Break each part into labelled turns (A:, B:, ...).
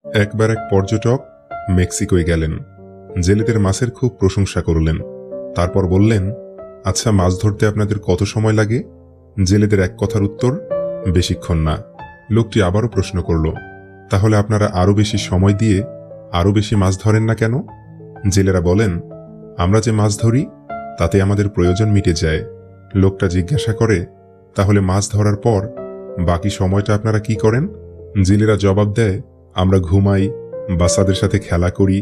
A: একবার এক পর্যটক মেক্সিকোয় গেলেন। জেলেদের মাছের খুব প্রশংসা করলেন। তারপর বললেন, আচ্ছা, মাছ ধরতে আপনাদের কত সময় লাগে? জেলেদের এক কথার উত্তর, বেশিক্ষণ না। লোকটি আবারও প্রশ্ন করল, তাহলে আপনারা আরো বেশি সময় দিয়ে আরো বেশি মাছ ধরেন না কেন? জেলেরা বলেন, আমরা যে মাছ ধরি তাতে আমাদের প্রয়োজন মিটে যায়। লোকটা জিজ্ঞাসা করে, তাহলে মাছ ধরার পর বাকি সময়টা আপনারা কি করেন? জেলেরা জবাব দেয়, আমরা ঘুমাই, বাচ্চাদের সাথে খেলা করি,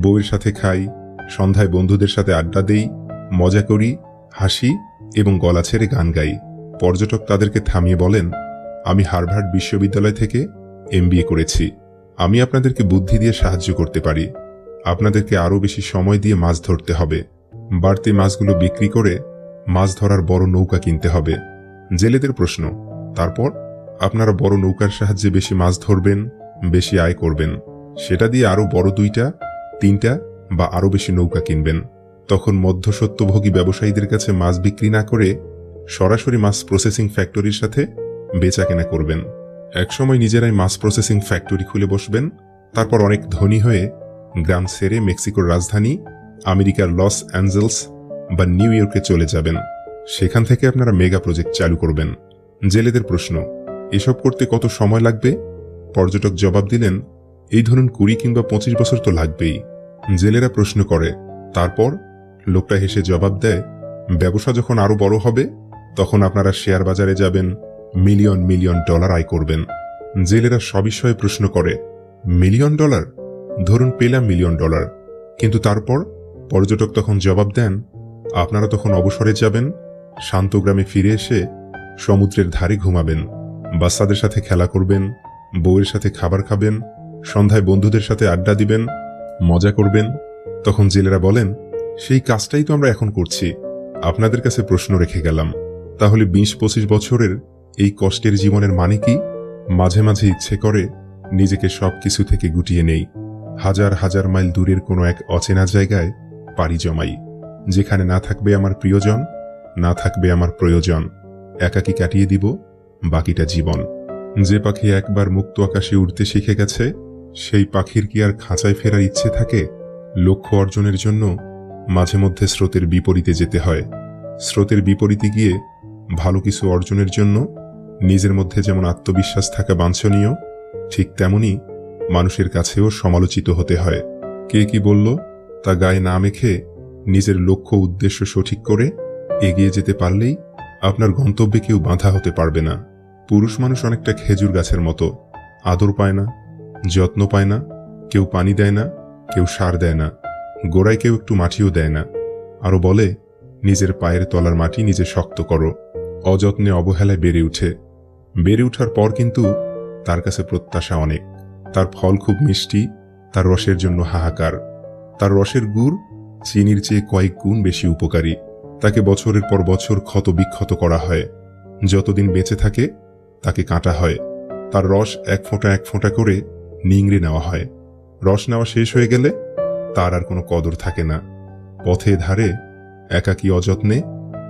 A: বউয়ের সাথে খাই, সন্ধ্যায় বন্ধুদের সাথে আড্ডা দেই, মজা করি, হাসি এবং গলা ছেড়ে গান গাই। পর্যটক তাদেরকে থামিয়ে বলেন, আমি হার্ভার্ড বিশ্ববিদ্যালয় থেকে MBA করেছি। আমি আপনাদেরকে বুদ্ধি দিয়ে সাহায্য করতে পারি। আপনাদেরকে আরো বেশি সময় দিয়ে মাছ ধরতে হবে। বাড়তি মাছগুলো বিক্রি করে মাছ ধরার বড় নৌকা কিনতে হবে। জেলেদের প্রশ্ন, তারপর? আপনারা বড় নৌকার সাহায্যে বেশি মাছ ধরবেন, বেশি আয় করবেন, সেটা দিয়ে আরো বড় 2টা, 3টা বা আরো বেশি নৌকা কিনবেন। তখন মধ্যস্বত্বভোগী ব্যবসায়ীদের কাছে মাছ বিক্রি না করে সরাসরি মাছ প্রসেসিং ফ্যাক্টরির সাথে বেচা কেনা করবেন। একসময় নিজেরাই মাছ প্রসেসিং ফ্যাক্টরি খুলে বসবেন। তারপর অনেক ধনী হয়ে গ্রাম ছেড়ে মেক্সিকোর রাজধানী আমেরিকার লস অ্যাঞ্জেলস বা নিউ ইয়র্কে চলে যাবেন। সেখান থেকে আপনারা মেগা প্রজেক্ট চালু করবেন। জেলেদের প্রশ্ন, এসব করতে কত সময় লাগবে? পর্যটক জবাব দিলেন, এই ধরুন 20 কিংবা 25 বছর তো লাগবেই। জেলেরা প্রশ্ন করে, তারপর? লোকটা হেসে জবাব দেয়, ব্যবসা যখন আরো বড় হবে তখন আপনারা শেয়ার বাজারে যাবেন, মিলিয়ন মিলিয়ন ডলার আয় করবেন। জেলেরা সবিষয়ে প্রশ্ন করে, $1,000,000? ধরুন পেলাম $1,000,000, কিন্তু তারপর? পর্যটক তখন জবাব দেন, আপনারা তখন অবসরে যাবেন, শান্ত গ্রামে ফিরে এসে সমুদ্রের ধারে ঘুমাবেন, বাচ্চাদের সাথে খেলা করবেন, বউয়ের সাথে খাবার খাবেন, সন্ধ্যায় বন্ধুদের সাথে আড্ডা দিবেন, মজা করবেন। তখন জেলেরা বলেন, সেই কাজটাই তো আমরা এখন করছি। আপনাদের কাছে প্রশ্ন রেখে গেলাম, তাহলে 20-25 বছরের এই কষ্টের জীবনের মানে কি? মাঝে মাঝে ইচ্ছে করে নিজেকে সবকিছু থেকে গুটিয়ে নেই, হাজার হাজার মাইল দূরের কোনো এক অচেনা জায়গায় পাড়ি জমাই, যেখানে না থাকবে আমার প্রিয়জন, না থাকবে আমার প্রয়োজন। একাকী কাটিয়ে দিব বাকিটা জীবন। যে পাখি একবার মুক্ত আকাশে উড়তে শিখে গেছে, সেই পাখির কি আর খাঁচায় ফেরার ইচ্ছে থাকে? লক্ষ্য অর্জনের জন্য মাঝে মধ্যে স্রোতের বিপরীতে যেতে হয়। স্রোতের বিপরীতে গিয়ে ভালো কিছু অর্জনের জন্য নিজের মধ্যে যেমন আত্মবিশ্বাস থাকা বাঞ্ছনীয়, ঠিক তেমনি মানুষের কাছেও সমালোচিত হতে হয়। কে কি বলল তা গায়ে না মেখে নিজের লক্ষ্য উদ্দেশ্য সঠিক করে এগিয়ে যেতে পারলেই আপনার গন্তব্যে কেউ বাধা হতে পারবে না। পুরুষ মানুষ অনেকটা খেজুর গাছের মতো, আদর পায় না, যত্ন পায় না, কেউ পানি দেয় না, কেউ সার দেয় না, গোড়ায় কেউ একটু মাটিও দেয় না। আরো বলে, নিজের পায়ের তলার মাটি নিজে শক্ত করো। অযত্নে অবহেলায় বেড়ে উঠে। বেড়ে উঠার পর কিন্তু তার কাছে প্রত্যাশা অনেক। তার ফল খুব মিষ্টি, তার রসের জন্য হাহাকার। তার রসের গুড় চিনির চেয়ে কয়েক গুণ বেশি উপকারী। তাকে বছরের পর বছর ক্ষত বিক্ষত করা হয়। যতদিন বেঁচে থাকে তাকে কাটা হয়। তার রস এক ফোঁটা করে নিংড়ে নেওয়া হয়। রস নেওয়া শেষ হয়ে গেলে তার আর কোনো কদর থাকে না। পথে ধারে একাকী অযত্নে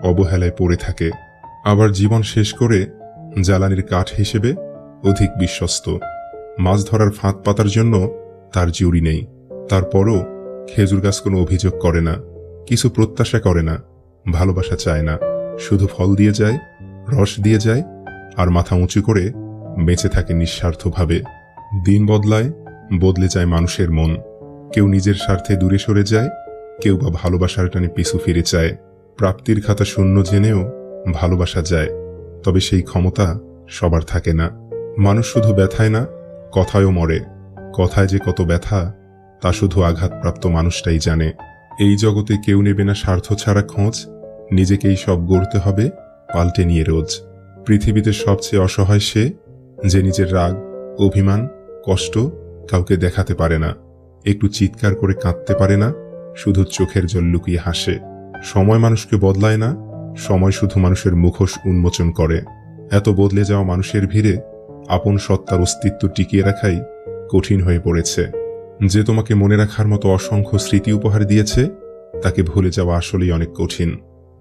A: অবহেলায় পড়ে থাকে। আবার জীবন শেষ করে জ্বালানির কাঠ হিসেবে অধিক বিশ্বস্ত। মাছ ধরার ফাঁদ পাতার জন্য তার জুড়ি নেই। তারপরও খেজুর গাছ কোনো অভিযোগ করে না, কিছু প্রত্যাশা করে না, ভালোবাসা চায় না। শুধু ফল দিয়ে যায়, রস দিয়ে যায়, আর মাথা উঁচু করে বেঁচে থাকে নিঃস্বার্থভাবে। দিন বদলায়, বদলে যায় মানুষের মন। কেউ নিজের স্বার্থে দূরে সরে যায়, কেউ বা ভালোবাসার টানে পিছু ফিরে চায়। প্রাপ্তির খাতা শূন্য জেনেও ভালোবাসা যায়, তবে সেই ক্ষমতা সবার থাকে না। মানুষ শুধু ব্যথায় না, কথায়ও মরে। কথায় যে কত ব্যথা তা শুধু আঘাতপ্রাপ্ত মানুষটাই জানে। এই জগতে কেউ নেবে না স্বার্থ ছাড়া খোঁজ, নিজেকেই সব গড়তে হবে পাল্টে নিয়ে রোজ। পৃথিবীতে সবচেয়ে অসহায় সে, যে নিজের রাগ, অভিমান, কষ্ট কাউকে দেখাতে পারে না, একটু চিৎকার করে কাঁদতে পারে না, শুধু চোখের জল লুকিয়ে হাসে। সময় মানুষকে বদলায় না, সময় শুধু মানুষের মুখোশ উন্মোচন করে। এত বদলে যাওয়া মানুষের ভিড়ে আপন সত্তার অস্তিত্ব টিকিয়ে রাখাই কঠিন হয়ে পড়েছে। যে তোমাকে মনে রাখার মতো অসংখ্য স্মৃতি উপহার দিয়েছে, তাকে ভুলে যাওয়া আসলেই অনেক কঠিন।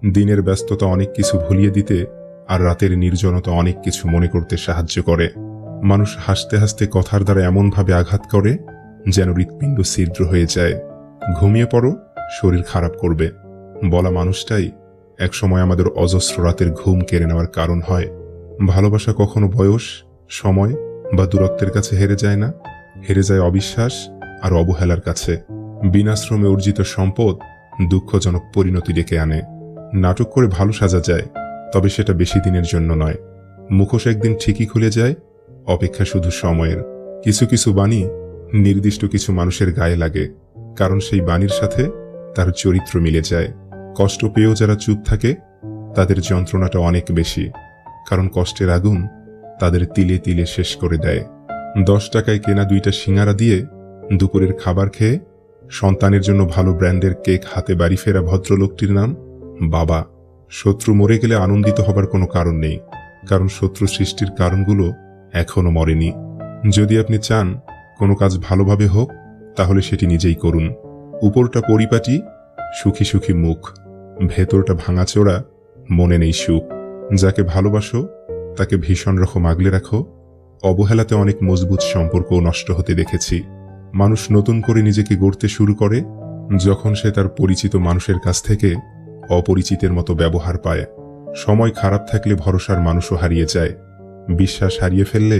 A: দিনের ব্যস্ততা অনেক কিছু ভুলিয়ে দিতে, আর রাতের নির্জনতা অনেক কিছু মনে করতে সাহায্য করে। মানুষ হাসতে হাসতে কথার দ্বারা এমনভাবে আঘাত করে যেন হৃৎপিণ্ড ছিদ্র হয়ে যায়। ঘুমিয়ে পড়ো, শরীর খারাপ করবে বলা মানুষটাই একসময় আমাদের অজস্র রাতের ঘুম কেড়ে নেওয়ার কারণ হয়। ভালোবাসা কখনো বয়স, সময় বা দূরত্বের কাছে হেরে যায় না, হেরে যায় অবিশ্বাস আর অবহেলার কাছে। বিনাশ্রমে অর্জিত সম্পদ দুঃখজনক পরিণতি ডেকে আনে। নাটক করে ভালো সাজা যায়, তবে সেটা বেশি দিনের জন্য নয়। মুখোশ একদিন ঠিকই খুলে যায়, অপেক্ষা শুধু সময়ের। কিছু কিছু বাণী নির্দিষ্ট কিছু মানুষের গায়ে লাগে, কারণ সেই বাণীর সাথে তার চরিত্র মিলে যায়। কষ্ট পেয়েও যারা চুপ থাকে তাদের যন্ত্রণাটা অনেক বেশি, কারণ কষ্টের আগুন তাদের তিলে তিলে শেষ করে দেয়। 10 টাকায় কেনা 2টা সিঙ্গারা দিয়ে দুপুরের খাবার খেয়ে সন্তানের জন্য ভালো ব্র্যান্ডের কেক হাতে বাড়ি ফেরা ভদ্রলোকটির নাম বাবা। শত্রু মরে গেলে আনন্দিত হবার কোনো কারণ নেই, কারণ শত্রু সৃষ্টির কারণগুলো এখনো মরেনি। যদি আপনি চান কোনো কাজ ভালোভাবে হোক, তাহলে সেটি নিজেই করুন। উপরটা পরিপাটি, সুখী সুখী মুখ, ভেতরটা ভাঙাচোরা, মনে নেই সুখ। যাকে ভালোবাসো তাকে ভীষণ রকম আগলে রাখো। অবহেলাতে অনেক মজবুত সম্পর্কও নষ্ট হতে দেখেছি। মানুষ নতুন করে নিজেকে গড়তে শুরু করে যখন সে তার পরিচিত মানুষের কাছ থেকে অপরিচিতের মতো ব্যবহার পায়। সময় খারাপ থাকলে ভরসার মানুষও হারিয়ে যায়, বিশ্বাস হারিয়ে ফেললে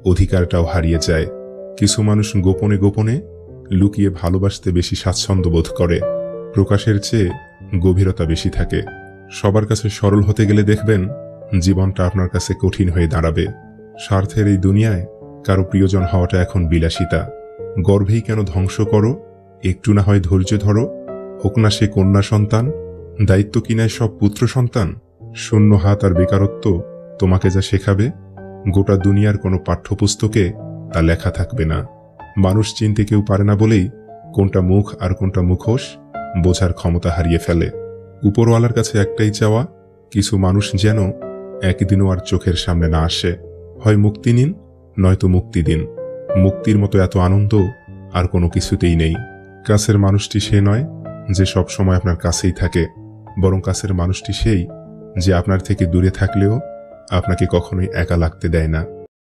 A: অধিকারটাও হারিয়ে যায়। কিছু মানুষ গোপনে গোপনে লুকিয়ে ভালোবাসতে বেশি স্বাচ্ছন্দ্য বোধ করে, প্রকাশের চেয়ে গভীরতা বেশি থাকে। সবার কাছে সরল হতে গেলে দেখবেন জীবনটা আপনার কাছে কঠিন হয়ে দাঁড়াবে। স্বার্থের এই দুনিয়ায় কারো প্রিয়জন হওয়াটা এখন বিলাসিতা। গর্ভেই কেন ধ্বংস করো, একটু না হয় ধৈর্য ধরো। হোক না সে কন্যা সন্তান, দায়িত্ব কিনায় সব পুত্র সন্তান। শূন্য হাত আর বেকারত্ব তোমাকে যা শেখাবে, গোটা দুনিয়ার কোনো পাঠ্যপুস্তকে তা লেখা থাকবে না। মানুষ চিনতে কেউ পারে না বলেই কোনটা মুখ আর কোনটা মুখোশ বোঝার ক্ষমতা হারিয়ে ফেলে। উপরওয়ালার কাছে একটাই চাওয়া, কিছু মানুষ যেন একদিনও আর চোখের সামনে না আসে। হয় মুক্তি নিন, নয়তো মুক্তি দিন। মুক্তির মতো এত আনন্দ আর কোনো কিছুতেই নেই। কাছের মানুষটি সে নয় যে সব সময় আপনার কাছেই থাকে, বরং কাছের মানুষটি সেই যে আপনার থেকে দূরে থাকলেও আপনাকে কখনোই একা লাগতে দেয় না।